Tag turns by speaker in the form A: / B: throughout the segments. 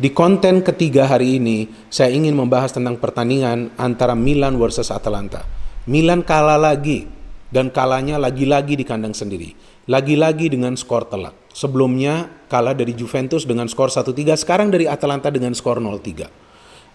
A: Di konten ketiga hari ini, saya ingin membahas tentang pertandingan antara Milan versus Atalanta. Milan kalah lagi, dan kalahnya lagi-lagi di kandang sendiri. Lagi-lagi dengan skor telak. Sebelumnya kalah dari Juventus dengan skor 1-3, sekarang dari Atalanta dengan skor 0-3.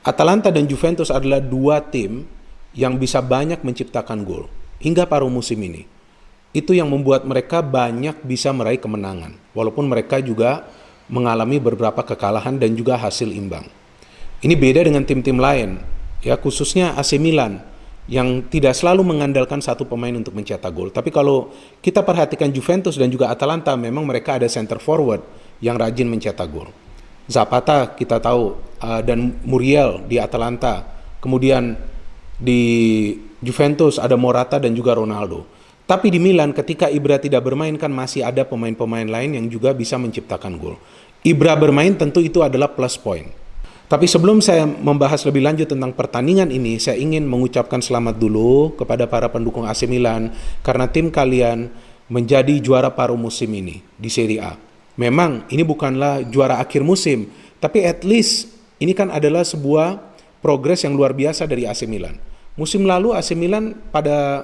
A: Atalanta dan Juventus adalah dua tim yang bisa banyak menciptakan gol hingga paruh musim ini. Itu yang membuat mereka banyak bisa meraih kemenangan, walaupun mereka juga mengalami beberapa kekalahan dan juga hasil imbang. Ini beda dengan tim-tim lain, ya khususnya AC Milan yang tidak selalu mengandalkan satu pemain untuk mencetak gol. Tapi kalau kita perhatikan Juventus dan juga Atalanta, memang mereka ada center forward yang rajin mencetak gol. Zapata kita tahu, dan Muriel di Atalanta. Kemudian di Juventus ada Morata dan juga Ronaldo. Tapi di Milan ketika Ibra tidak bermain kan masih ada pemain-pemain lain yang juga bisa menciptakan gol. Ibra bermain tentu itu adalah plus point. Tapi sebelum saya membahas lebih lanjut tentang pertandingan ini, saya ingin mengucapkan selamat dulu kepada para pendukung AC Milan karena tim kalian menjadi juara paruh musim ini di Serie A. Memang ini bukanlah juara akhir musim, tapi at least ini kan adalah sebuah progres yang luar biasa dari AC Milan. Musim lalu AC Milan pada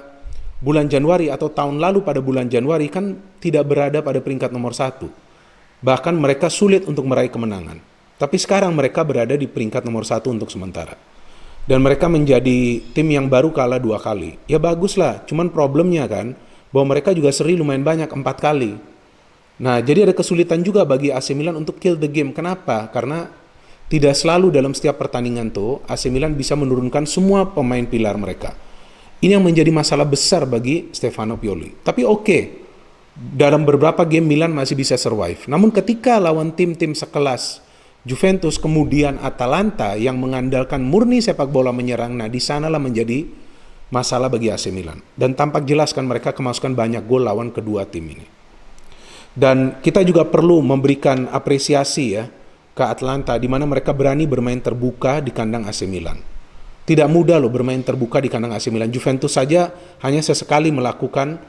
A: bulan Januari atau tahun lalu pada bulan Januari kan tidak berada pada peringkat nomor 1. Bahkan mereka sulit untuk meraih kemenangan. Tapi sekarang mereka berada di peringkat nomor 1 untuk sementara. Dan mereka menjadi tim yang baru kalah 2 kali. Ya baguslah, cuman problemnya kan bahwa mereka juga seri lumayan banyak 4 kali. Nah, jadi ada kesulitan juga bagi AC Milan untuk kill the game. Kenapa? Karena tidak selalu dalam setiap pertandingan tuh AC Milan bisa menurunkan semua pemain pilar mereka. Ini yang menjadi masalah besar bagi Stefano Pioli. Tapi oke, dalam beberapa game Milan masih bisa survive. Namun ketika lawan tim-tim sekelas Juventus kemudian Atalanta yang mengandalkan murni sepak bola menyerang, nah di sanalah menjadi masalah bagi AC Milan. Dan tampak jelas kan mereka kemasukan banyak gol lawan kedua tim ini. Dan kita juga perlu memberikan apresiasi ya ke Atalanta di mana mereka berani bermain terbuka di kandang AC Milan. Tidak mudah loh bermain terbuka di kandang AC Milan. Juventus saja hanya sesekali melakukan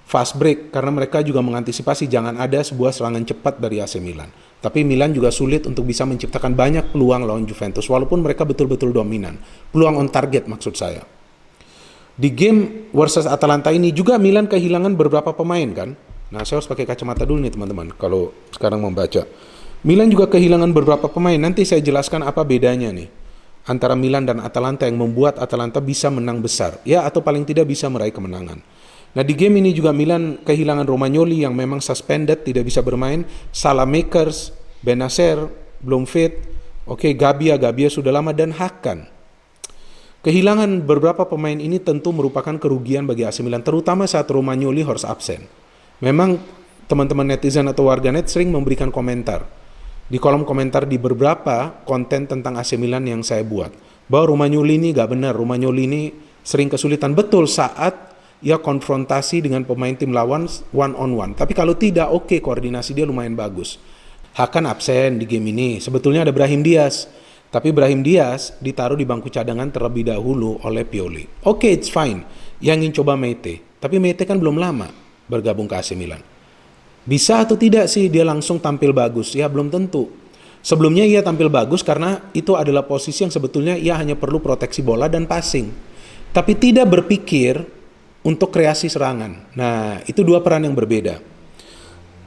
A: fast break karena mereka juga mengantisipasi jangan ada sebuah serangan cepat dari AC Milan. Tapi Milan juga sulit untuk bisa menciptakan banyak peluang lawan Juventus walaupun mereka betul-betul dominan. Peluang on target maksud saya. Di game versus Atalanta ini juga Milan kehilangan beberapa pemain kan. Nah, saya harus pakai kacamata dulu nih teman-teman kalau sekarang membaca. Milan juga kehilangan beberapa pemain. Nanti saya jelaskan apa bedanya nih antara Milan dan Atalanta yang membuat Atalanta bisa menang besar, ya atau paling tidak bisa meraih kemenangan. Nah di game ini juga Milan kehilangan Romagnoli yang memang suspended, tidak bisa bermain, Salamakers, Benacer, belum fit, Gabbia sudah lama, dan Hakan. Kehilangan beberapa pemain ini tentu merupakan kerugian bagi AC Milan, terutama saat Romagnoli harus absen. Memang teman-teman netizen atau warganet sering memberikan komentar di kolom komentar di beberapa konten tentang AC Milan yang saya buat bahwa Romagnoli ini gak benar, Romagnoli ini sering kesulitan betul saat ia konfrontasi dengan pemain tim lawan one on one, tapi kalau tidak koordinasi dia lumayan bagus. Hakan absen di game ini, sebetulnya ada Brahim Diaz, tapi Brahim Diaz ditaruh di bangku cadangan terlebih dahulu oleh Pioli. It's fine, yang ingin coba Meite, tapi Meite kan belum lama bergabung ke AC Milan. Bisa atau tidak sih dia langsung tampil bagus? Ya belum tentu. Sebelumnya ia tampil bagus karena itu adalah posisi yang sebetulnya ia hanya perlu proteksi bola dan passing. Tapi tidak berpikir untuk kreasi serangan. Nah itu dua peran yang berbeda.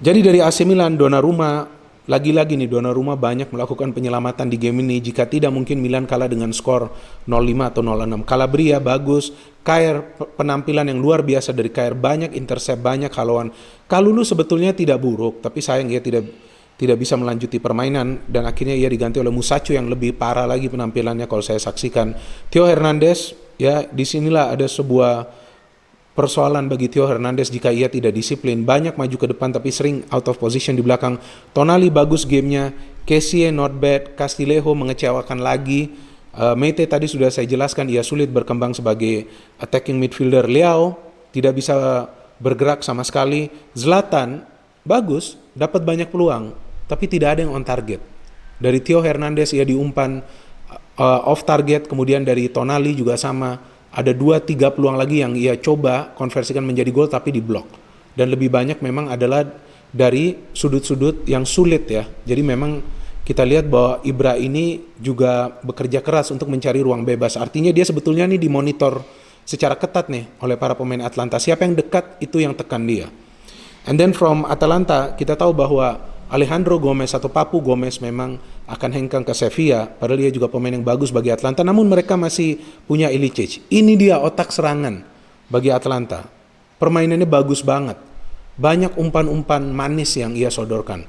A: Jadi dari AC Milan, Donnarumma, lagi-lagi nih Donnarumma banyak melakukan penyelamatan di game ini. Jika tidak mungkin Milan kalah dengan skor 0-5 atau 0-6. Calabria bagus, Kjaer penampilan yang luar biasa dari Kjaer, banyak intercept, banyak haluan. Kalulu sebetulnya tidak buruk, tapi sayang ia tidak bisa melanjuti permainan dan akhirnya ia diganti oleh Musacho yang lebih parah lagi penampilannya kalau saya saksikan. Theo Hernandez, ya disinilah ada sebuah persoalan bagi Theo Hernandez jika ia tidak disiplin. Banyak maju ke depan tapi sering out of position di belakang. Tonali bagus gamenya, Kessie not bad, Castillejo mengecewakan lagi. Meite tadi sudah saya jelaskan ia sulit berkembang sebagai attacking midfielder. Leao tidak bisa bergerak sama sekali. Zlatan bagus, dapat banyak peluang, tapi tidak ada yang on target. Dari Theo Hernandez ia diumpan off target, kemudian dari Tonali juga sama. Ada 2-3 peluang lagi yang ia coba konversikan menjadi gol tapi diblok. Dan lebih banyak memang adalah dari sudut-sudut yang sulit ya. Jadi memang kita lihat bahwa Ibra ini juga bekerja keras untuk mencari ruang bebas. Artinya dia sebetulnya nih dimonitor secara ketat nih oleh para pemain Atlanta. Siapa yang dekat itu yang tekan dia. And then from Atalanta kita tahu bahwa Alejandro Gomez atau Papu Gomez memang akan hengkang ke Sevilla, padahal dia juga pemain yang bagus bagi Atlanta, namun mereka masih punya Ilicic. Ini dia otak serangan bagi Atlanta. Permainannya bagus banget. Banyak umpan-umpan manis yang ia sodorkan.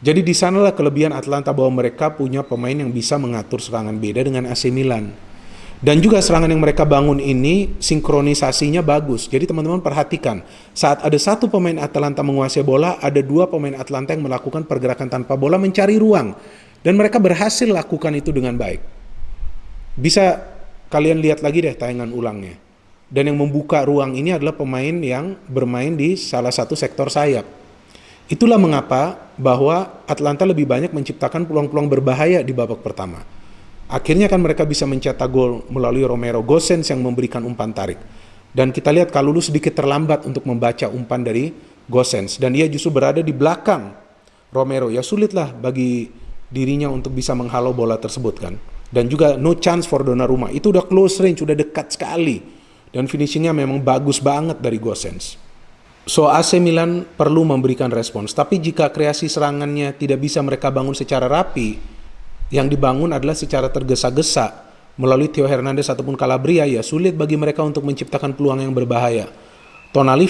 A: Jadi di sanalah kelebihan Atlanta bahwa mereka punya pemain yang bisa mengatur serangan, beda dengan AC Milan. Dan juga serangan yang mereka bangun ini sinkronisasinya bagus. Jadi teman-teman perhatikan, saat ada satu pemain Atalanta menguasai bola, ada dua pemain Atlanta yang melakukan pergerakan tanpa bola mencari ruang. Dan mereka berhasil lakukan itu dengan baik. Bisa kalian lihat lagi deh tayangan ulangnya. Dan yang membuka ruang ini adalah pemain yang bermain di salah satu sektor sayap. Itulah mengapa bahwa Atlanta lebih banyak menciptakan peluang-peluang berbahaya di babak pertama. Akhirnya kan mereka bisa mencetak gol melalui Romero Gosens yang memberikan umpan tarik. Dan kita lihat Kalulu sedikit terlambat untuk membaca umpan dari Gosens. Dan dia justru berada di belakang Romero. Ya sulitlah bagi dirinya untuk bisa menghalau bola tersebut kan. Dan juga no chance for Donnarumma. Itu udah close range, udah dekat sekali. Dan finishingnya memang bagus banget dari Gosens. So AC Milan perlu memberikan respons, tapi jika kreasi serangannya tidak bisa mereka bangun secara rapi, yang dibangun adalah secara tergesa-gesa melalui Theo Hernandez ataupun Calabria, ya sulit bagi mereka untuk menciptakan peluang yang berbahaya. Tonali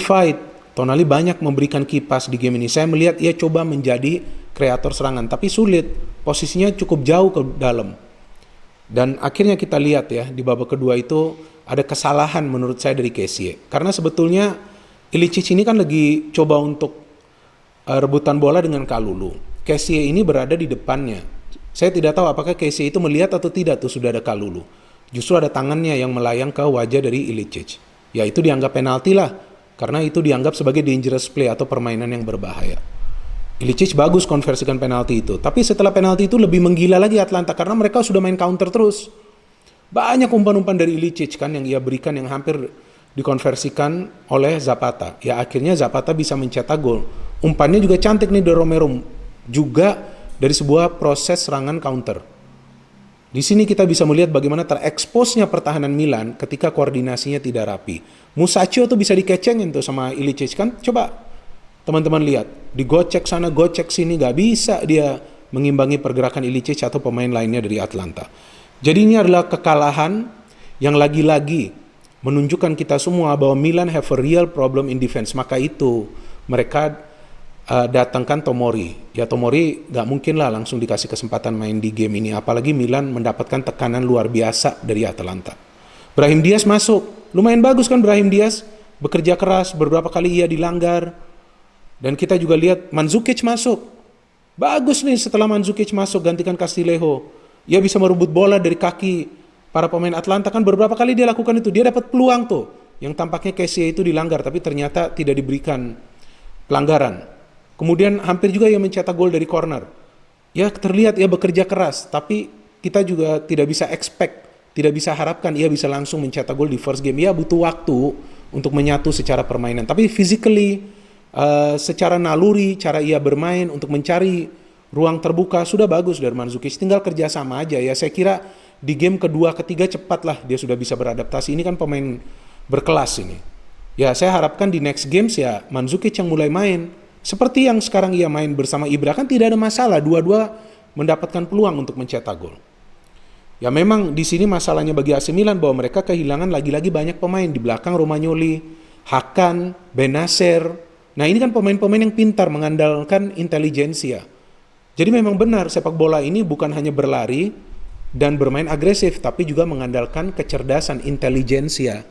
A: banyak memberikan kipas di game ini. Saya melihat ia coba menjadi kreator serangan, tapi sulit, posisinya cukup jauh ke dalam. Dan akhirnya kita lihat ya, di babak kedua itu ada kesalahan menurut saya dari Kessie, karena sebetulnya Ilicic ini kan lagi coba untuk rebutan bola dengan Kalulu. Kessie ini berada di depannya. Saya tidak tahu apakah Kessie itu melihat atau tidak tuh sudah ada Kalulu. Justru ada tangannya yang melayang ke wajah dari Ilicic. Ya itu dianggap penalti lah, karena itu dianggap sebagai dangerous play atau permainan yang berbahaya. Ilicic bagus konversikan penalti itu. Tapi setelah penalti itu lebih menggila lagi Atlanta, karena mereka sudah main counter terus. Banyak umpan-umpan dari Ilicic kan yang ia berikan yang hampir dikonversikan oleh Zapata. Ya akhirnya Zapata bisa mencetak gol. Umpannya juga cantik nih dari Romero, juga dari sebuah proses serangan counter. Di sini kita bisa melihat bagaimana tereksposnya pertahanan Milan ketika koordinasinya tidak rapi. Musacchio tuh bisa dikecengin tuh sama Ilicic kan. Coba teman-teman lihat, digocek sana gocek sini, gak bisa dia mengimbangi pergerakan Ilicic atau pemain lainnya dari Atlanta. Jadi ini adalah kekalahan yang lagi-lagi menunjukkan kita semua bahwa Milan have a real problem in defense. Maka itu mereka datangkan Tomori. Ya Tomori gak mungkin lah langsung dikasih kesempatan main di game ini. Apalagi Milan mendapatkan tekanan luar biasa dari Atalanta. Brahim Diaz masuk. Lumayan bagus kan Brahim Diaz. Bekerja keras, beberapa kali ia dilanggar. Dan kita juga lihat Mandzukic masuk. Bagus nih setelah Mandzukic masuk gantikan Castillejo. Ia bisa merebut bola dari kaki para pemain Atlanta kan beberapa kali dia lakukan itu. Dia dapat peluang tuh. Yang tampaknya Kessie itu dilanggar. Tapi ternyata tidak diberikan pelanggaran. Kemudian hampir juga ia mencetak gol dari corner. Ya terlihat ia bekerja keras. Tapi kita juga tidak bisa expect. Tidak bisa harapkan ia bisa langsung mencetak gol di first game. Ia butuh waktu untuk menyatu secara permainan. Tapi physically, secara naluri, cara ia bermain untuk mencari ruang terbuka sudah bagus dari Mandzukic. Tinggal kerjasama aja ya. Saya kira di game kedua, ketiga cepatlah dia sudah bisa beradaptasi. Ini kan pemain berkelas ini. Ya saya harapkan di next games ya Mandzukic yang mulai main. Seperti yang sekarang ia main bersama Ibra kan tidak ada masalah. Dua-dua mendapatkan peluang untuk mencetak gol. Ya memang di sini masalahnya bagi AC Milan bahwa mereka kehilangan lagi-lagi banyak pemain. Di belakang Romagnoli, Hakan, Benacer. Nah ini kan pemain-pemain yang pintar mengandalkan intelijensia. Jadi memang benar sepak bola ini bukan hanya berlari dan bermain agresif, tapi juga mengandalkan kecerdasan, intelijensia.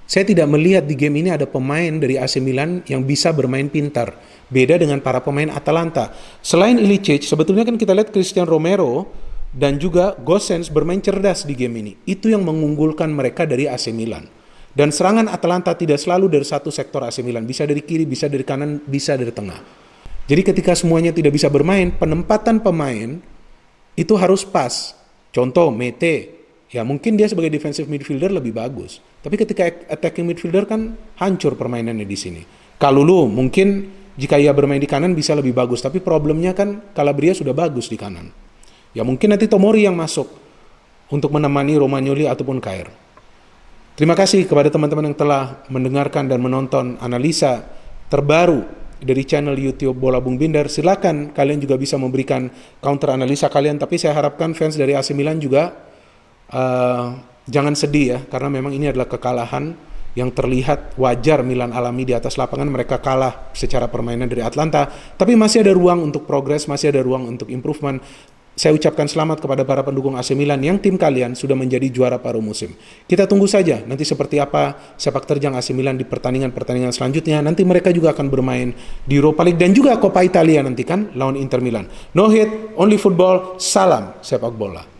A: Saya tidak melihat di game ini ada pemain dari AC Milan yang bisa bermain pintar. Beda dengan para pemain Atalanta. Selain Ilicic, sebetulnya kan kita lihat Christian Romero dan juga Gosens bermain cerdas di game ini. Itu yang mengunggulkan mereka dari AC Milan. Dan serangan Atalanta tidak selalu dari satu sektor AC Milan. Bisa dari kiri, bisa dari kanan, bisa dari tengah. Jadi ketika semuanya tidak bisa bermain, penempatan pemain itu harus pas. Contoh Mete, ya mungkin dia sebagai defensive midfielder lebih bagus. Tapi ketika attacking midfielder kan hancur permainannya di sini. Kalulu mungkin jika ia bermain di kanan bisa lebih bagus. Tapi problemnya kan Calabria sudah bagus di kanan. Ya mungkin nanti Tomori yang masuk untuk menemani Romagnoli ataupun Kair. Terima kasih kepada teman-teman yang telah mendengarkan dan menonton analisa terbaru dari channel YouTube Bola Bung Binder. Silakan kalian juga bisa memberikan counter analisa kalian, tapi saya harapkan fans dari AC Milan juga jangan sedih ya, karena memang ini adalah kekalahan yang terlihat wajar Milan alami di atas lapangan. Mereka kalah secara permainan dari Atlanta, tapi masih ada ruang untuk progres, masih ada ruang untuk improvement. Saya ucapkan selamat kepada para pendukung AC Milan yang tim kalian sudah menjadi juara paruh musim. Kita tunggu saja nanti seperti apa sepak terjang AC Milan di pertandingan-pertandingan selanjutnya. Nanti mereka juga akan bermain di Europa League dan juga Coppa Italia nanti kan lawan Inter Milan. No hate, only football, salam sepak bola.